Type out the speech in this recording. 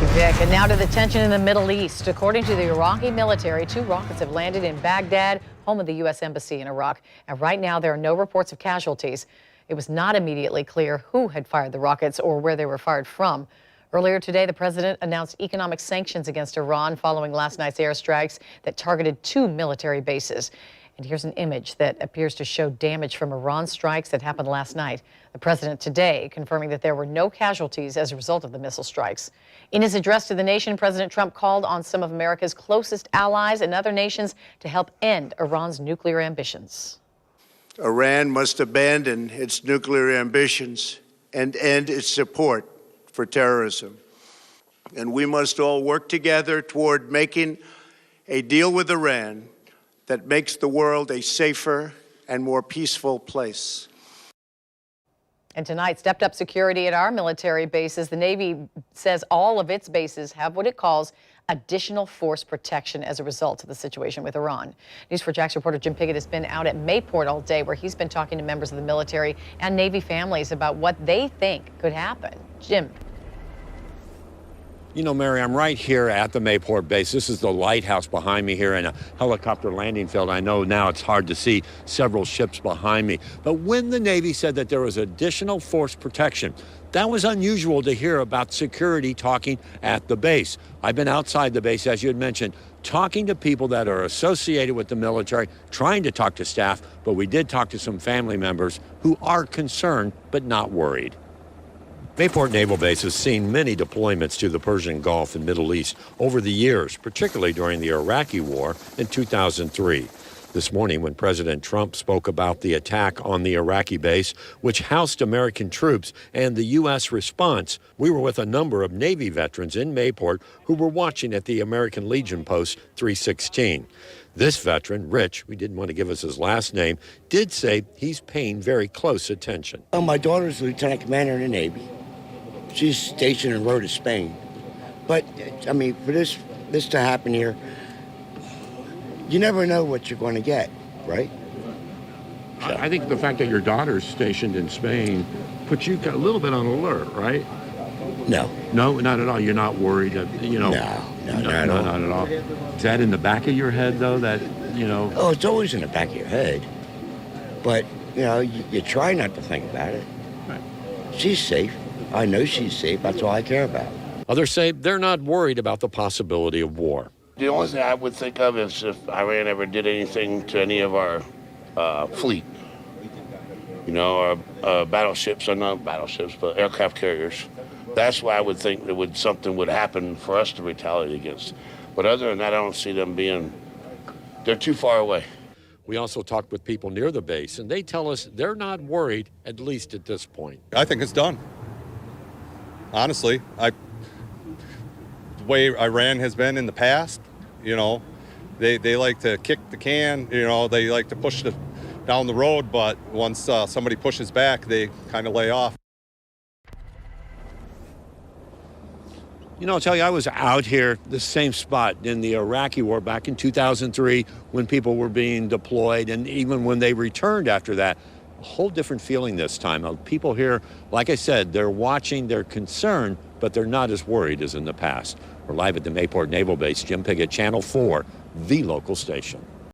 you, Vic. And now to the tension in the Middle East. According to the Iraqi military, 2 rockets have landed in Baghdad, home of the U.S. Embassy in Iraq. And right now, there are no reports of casualties. It was not immediately clear who had fired the rockets or where they were fired from. Earlier today, the president announced economic sanctions against Iran following last night's airstrikes that targeted 2 military bases. And here's an image that appears to show damage from Iran strikes that happened last night. The president today confirming that there were no casualties as a result of the missile strikes. In his address to the nation, President Trump called on some of America's closest allies and other nations to help end Iran's nuclear ambitions. Iran must abandon its nuclear ambitions and end its support for terrorism. And we must all work together toward making a deal with Iran that makes the world a safer and more peaceful place. And tonight, stepped up security at our military bases. The Navy says all of its bases have what it calls additional force protection as a result of the situation with Iran. News4JAX reporter Jim Piggott has been out at Mayport all day, where he's been talking to members of the military and Navy families about what they think could happen. Jim. You know, Mary, I'm right here at the Mayport base. This is the lighthouse behind me here and a helicopter landing field. I know now it's hard to see several ships behind me. But when the Navy said that there was additional force protection, that was unusual to hear about security talking at the base. I've been outside the base, as you had mentioned, talking to people that are associated with the military, trying to talk to staff, but we did talk to some family members who are concerned but not worried. Mayport Naval Base has seen many deployments to the Persian Gulf and Middle East over the years, particularly during the Iraqi War in 2003. This morning, when President Trump spoke about the attack on the Iraqi base, which housed American troops, and the U.S. response, we were with a number of Navy veterans in Mayport who were watching at the American Legion Post 316. This veteran, Rich, we didn't want to give us his last name, did say he's paying very close attention. My daughter's a lieutenant commander in the Navy. She's stationed in Rota, Spain. But, I mean, for this to happen here, you never know what you're going to get, right? So. I think the fact that your daughter's stationed in Spain puts you a little bit on alert, right? No. No, not at all. You're not worried, you know? No, not at all. Is that in the back of your head, though, that, you know? Oh, it's always in the back of your head. But, you know, you try not to think about it. Right. She's safe. I know she's safe. That's all I care about. Others say they're not worried about the possibility of war. The only thing I would think of is if Iran ever did anything to any of our fleet. You know, our battleships, or not battleships, but aircraft carriers. That's why I would think that something would happen for us to retaliate against. But other than that, I don't see them they're too far away. We also talked with people near the base, and they tell us they're not worried, at least at this point. I think it's done. Honestly, the way Iran has been in the past, you know, they like to kick the can, you know, they like to push down the road, but once somebody pushes back, they kind of lay off. You know, I'll tell you, I was out here, the same spot in the Iraqi war back in 2003 when people were being deployed, and even when they returned after that. A whole different feeling this time. People here, like I said, they're watching, they're concerned, but they're not as worried as in the past. We're live at the Mayport Naval Base. Jim Piggott, Channel 4, the local station.